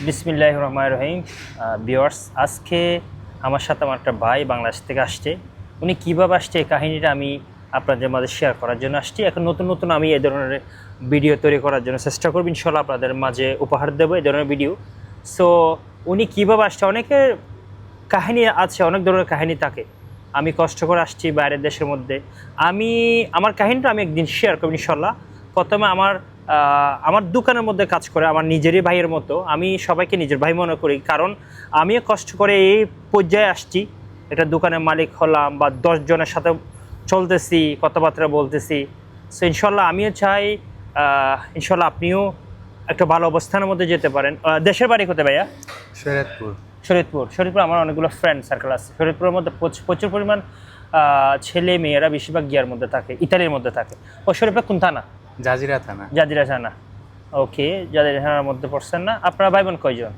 বিসমিল্লাহির রহমানির রহিম। ভিউয়ার্স, আজকে আমার সাথে আমার একটা ভাই বাংলাদেশ থেকে আসছে। উনি কীভাবে আসছে এই কাহিনীটা আমি আপনাদের মাঝে শেয়ার করার জন্য আসছি। এখন নতুন নতুন আমি এই ধরনের ভিডিও তৈরি করার জন্য চেষ্টা করব, ইনশাল্লাহ আপনাদের মাঝে উপহার দেবো এই ধরনের ভিডিও। সো উনি কীভাবে আসছে, অনেকের কাহিনী আছে, অনেক ধরনের কাহিনী থাকে। আমি কষ্ট করে আসছি বাইরের দেশের মধ্যে। আমার কাহিনীটা আমি একদিন শেয়ার করব ইনশাল্লাহ। প্রথমে আমার দোকানের মধ্যে কাজ করে আমার নিজেরই ভাইয়ের মতো, আমি সবাইকে নিজের ভাই মনে করি, কারণ আমিও কষ্ট করে এই পর্যায়ে আসছি। এটা দোকানের মালিক হলাম বা 10 জনের সাথে চলতেছি, কথাবার্তা বলতেছি। সো ইনশাল্লাহ আমিও চাই ইনশাল্লাহ আপনিও একটা ভালো অবস্থানের মধ্যে যেতে পারেন। দেশের বাড়ি কোথায় ভাইয়া? শরীয়তপুর আমার অনেকগুলো ফ্রেন্ড সার্কেল আছে শরীয়তপুরের মধ্যে। প্রচুর পরিমাণ ছেলে মেয়েরা বেশিরভাগ গিয়ার মধ্যে থাকে, ইতালির মধ্যে থাকে। ও শরীয়তপুর কোন থানা? জাজিরা থানা। ওকে, জাজিরা থানার মধ্যে পড়ছেন না? আপনারা ভাই বোন কয়জন?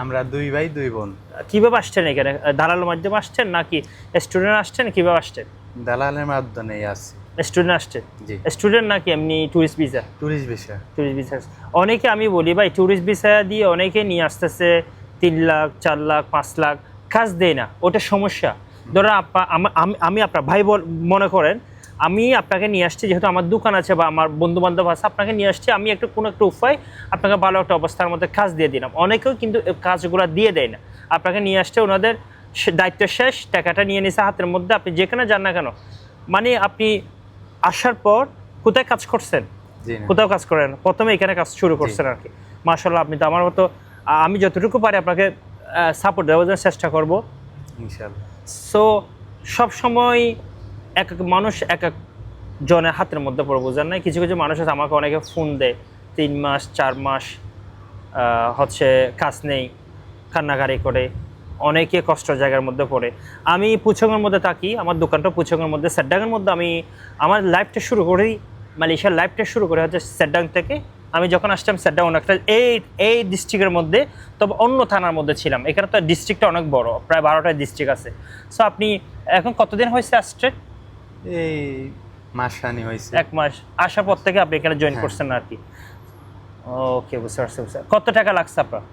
আমরা 2 ভাই 2 বোন। কিভাবে আসছেন এখানে? দালালের মাধ্যমে আসছেন নাকি স্টুডেন্ট আসছেন? কিভাবে আসছেন? দালালের মাধ্যমে আসছি। স্টুডেন্ট আসছেন? জি। স্টুডেন্ট নাকি এমনি ট্যুরিস্ট ভিসা? Tourist visa. অনেকে আমি বলি ভাই, ট্যুরিস্ট ভিসা দিয়ে অনেকে নিয়ে আসতেছে 3 লাখ 4 লাখ 5 লাখ, কাজ দেয় না। ওটা সমস্যা। ধরো আমি আপনার ভাই মনে করেন, আমি আপনাকে নিয়ে আসছি, যেহেতু আমার দোকান আছে বা আমার বন্ধু বান্ধব আছে, আপনাকে নিয়ে আসছি, আমি কোনো একটা উপায় আপনাকে ভালো একটা অবস্থার মধ্যে কাজ দিয়ে দিলাম। অনেকেও কিন্তু কাজগুলো দিয়ে দেয় না। আপনাকে নিয়ে আসছে, ওনাদের দায়িত্ব শেষ, টাকাটা নিয়ে নিছে হাতের মধ্যে। আপনি যেখানে যান না কেন, মানে আপনি আসার পর কোথায় কাজ করছেন? কোথাও কাজ করেন, প্রথমে এখানে কাজ শুরু করছেন আর কি। মাশাআল্লাহ, আপনি তো আমার মতো। আমি যতটুকু পারি আপনাকে সাপোর্ট দেওয়ার জন্য চেষ্টা করবো ইনশাআল্লাহ। সো সবসময় এক এক মানুষ এক এক জনের হাতের মধ্যে পড়ে, বোঝার নাই। কিছু কিছু মানুষ আছে, আমাকে অনেকে ফোন দেয় 3 মাস 4 মাস হচ্ছে কাজ নেই, কান্নাকারি করে, অনেকে কষ্ট জায়গার মধ্যে পড়ে। আমি পুচঙের মধ্যে থাকি, আমার দোকানটা পুচঙের মধ্যে, সেটডাংয়ের মধ্যে। আমি আমার লাইফটা শুরু করি, মালয়েশিয়ার লাইফটা শুরু করে হচ্ছে সেটডাং থেকে। আমি যখন আসতাম সেটডাং অনেকটা এই ডিস্ট্রিক্টের মধ্যে, তবে অন্য থানার মধ্যে ছিলাম। এখানে তো ডিস্ট্রিক্টটা অনেক বড়, প্রায় 12টা ডিস্ট্রিক্ট আছে। সো আপনি এখন কতদিন হয়েছে আসছে? এই মাসখানি হয়েছে। 1 মাস আসার পর থেকে আপনি এখানে জয়েন করছেন আর কি। ওকে, বুঝতে পারছি। কত টাকা লাগছে আপনার?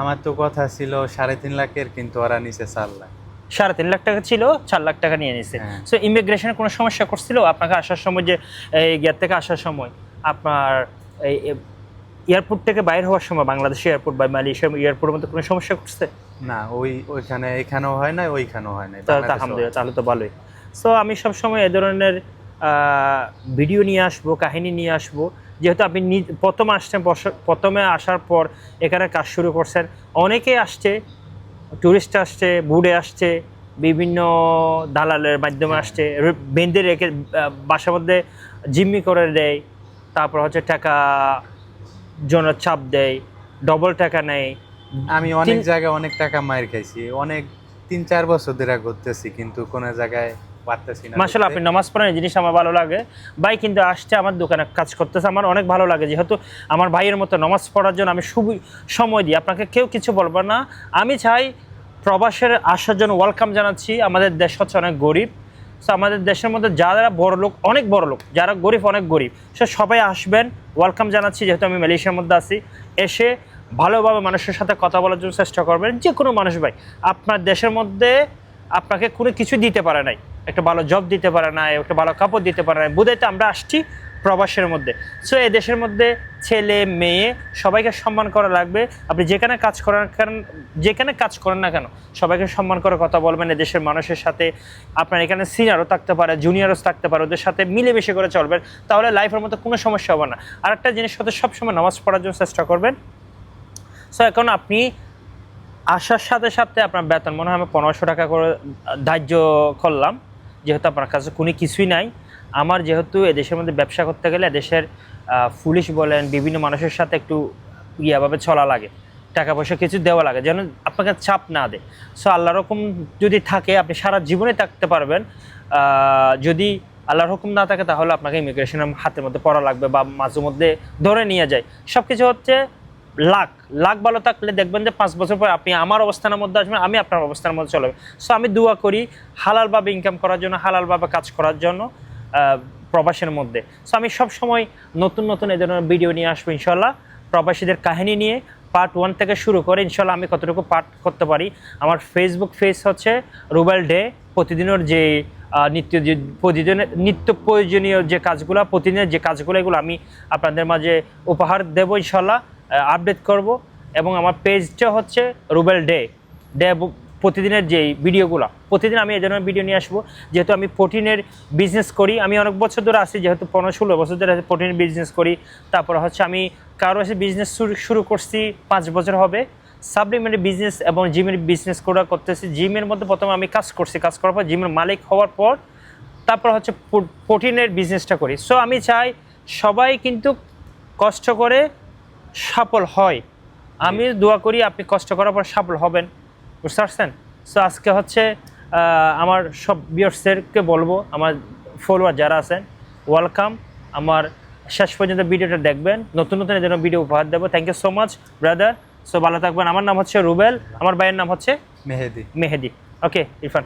আমার তো কথা ছিল 3.5 লাখের, কিন্তু ওরা নিচে 4 লাখ। 3.5 লাখ টাকা ছিল, 4 লাখ টাকা নিয়ে নিছে। সো ইমিগ্রেশনের কোনো সমস্যা করছিল আপনাকে আসার সময়? যে এই গেট থেকে আসার সময় আপনার এই এয়ারপোর্ট থেকে বাইরে হওয়ার সময়, বাংলাদেশ এয়ারপোর্ট বা মালয়েশিয়ার এয়ারপোর্টের মধ্যে কোনো সমস্যা করছে? না, ওইখানে এখানেও হয় না, ওইখানেও হয় না। আলহামদুলিল্লাহ, তাহলে তো ভালোই। সো আমি সবসময় এ ধরনের ভিডিও নিয়ে আসবো, কাহিনী নিয়ে আসবো। যেহেতু আপনি প্রথম আসছেন, প্রথমে আসার পর এখানে কাজ শুরু করছেন। অনেকে আসছে, টুরিস্ট আসছে, বুড়ে আসছে, বিভিন্ন দালালের মাধ্যমে আসছে, বেঁধে রেখে বাসার মধ্যে জিম্মি করে দেয়। তারপর হচ্ছে টাকা জন্য চাপ দেয়, ডবল টাকা নেয়। আমি অনেক জায়গায় অনেক টাকা মাইর খাইছি, অনেক 3-4 বছর ধরে ঘুরতেছি, কিন্তু কোনো জায়গায় পারতেছি না। মাশাআল্লাহ, আপনি নামাজ পড়েন, এই জিনিস আমার ভালো লাগে। ভাই কিন্তু আসছে আমার দোকানে কাজ করতেছে, আমার অনেক ভালো লাগে। যেহেতু আমার ভাইয়ের মতো নামাজ পড়ার জন্য আমি সময় দিই। আপনাকে কেউ কিছু বলবো না। আমি চাই প্রবাসের আসার জন্য ওয়েলকাম জানাচ্ছি। আমাদের দেশ হচ্ছে অনেক গরিব। সো আমাদের দেশের মধ্যে যারা বড় লোক, অনেক বড় লোক, যারা গরিব অনেক গরিব, সে সবাই আসবেন, ওয়েলকাম জানাচ্ছি। যেহেতু আমি মালয়েশিয়ার মধ্যে আছি, এসে ভালোভাবে মানুষের সাথে কথা বলার জন্য চেষ্টা করবেন। যে কোনো মানুষ ভাই, আপনার দেশের মধ্যে আপনাকে কোনো কিছু দিতে পারে নাই, একটা ভালো জব দিতে পারে না, একটা ভালো কাপড় দিতে পারে না, বুঝাইতে আমরা আসছি প্রবাসের মধ্যে। সো এই দেশের মধ্যে ছেলে মেয়ে সবাইকে সম্মান করা লাগবে। আপনি যেখানে কাজ করেন না কেন, সবাইকে সম্মান করে কথা বলবেন। এই দেশের মানুষের সাথে আপনার এখানে সিনিয়রও থাকতে পারে, জুনিয়রও থাকতে পারে, ওদের সাথে মিলেমিশে করে চলবেন, তাহলে লাইফের মধ্যে কোনো সমস্যা হবে না। আর একটা জিনিস হতে সবসময় নামাজ পড়ার জন্য চেষ্টা করবেন। সো এখন আপনি আসার সাথে সাথে আপনার বেতন মনে হয় আমি 1500 টাকা করে ধার্য করলাম, যেহেতু আপনার কাছে কোনো কিছুই নাই। আমার যেহেতু এদেশের মধ্যে ব্যবসা করতে গেলে এদেশের পুলিশ বলেন, বিভিন্ন মানুষের সাথে একটু ইয়াভাবে চলা লাগে, টাকা পয়সা কিছু দেওয়া লাগে, যেন আপনাকে চাপ না দেয়। সো আল্লাহর হুকুম যদি থাকে, আপনি সারা জীবনে থাকতে পারবেন। যদি আল্লাহর হুকুম না থাকে, তাহলে আপনাকে ইমিগ্রেশনের হাতের মধ্যে পড়া লাগবে বা মাঝে মধ্যে ধরে নিয়ে যায়। সব কিছু হচ্ছে লাখ ভালো থাকলে দেখবেন যে 5 বছর পর আপনি আমার অবস্থানের মধ্যে আসবেন, আমি আপনার অবস্থানের মধ্যে চলে যাবো। সো আমি দোয়া করি হালালভাবে ইনকাম করার জন্য, হালালভাবে কাজ করার জন্য প্রবাসের মধ্যে। সো আমি সব সময় নতুন নতুন এই ধরনের ভিডিও নিয়ে আসবো ইনশাল্লাহ, প্রবাসীদের কাহিনী নিয়ে, পার্ট 1 থেকে শুরু করে ইনশাল্লাহ আমি কতটুকু পার্ট করতে পারি। আমার ফেসবুক পেজ হচ্ছে রুবেল ডে। প্রতিদিনের যে নিত্য প্রয়োজনীয় যে কাজগুলো, প্রতিদিনের যে কাজগুলো, এগুলো আমি আপনাদের মাঝে উপহার দেবো ইনশাল্লাহ, আপডেট করব। এবং আমার পেজটা হচ্ছে রুবেল ডে। প্রতিদিনের যেই ভিডিওগুলো, প্রতিদিন আমি এই ধরনের ভিডিও নিয়ে আসবো। যেহেতু আমি প্রোটিনের বিজনেস করি, আমি অনেক বছর ধরে আছি, যেহেতু 15-16 বছর ধরে প্রোটিনের বিজনেস করি। তারপর হচ্ছে আমি কারো এসে বিজনেস শুরু করছি 5 বছর হবে। সাপ্লিমেন্টের বিজনেস এবং জিমের বিজনেস করতেছি। জিমের মধ্যে প্রথমে আমি কাজ করার পর জিমের মালিক হওয়ার পর তারপর হচ্ছে প্রোটিনের বিজনেসটা করি। সো আমি চাই সবাই কিন্তু কষ্ট করে সফল হয়। আমি দোয়া করি আপনি কষ্ট করার পর সফল হবেন, বুঝতে পারছেন? সো আজকে হচ্ছে আমার সব ভিউয়ার্সদেরকে বলবো, আমার ফলোয়ার যারা আছেন, ওয়েলকাম। আমার শেষ পর্যন্ত ভিডিওটা দেখবেন, নতুন নতুন এদের ভিডিও উপহার দেবো। Thank you so much brother. So ভালো থাকবেন। আমার নাম হচ্ছে রুবেল, আমার ভাইয়ের নাম হচ্ছে মেহেদি। মেহেদি। ওকে ইরফান।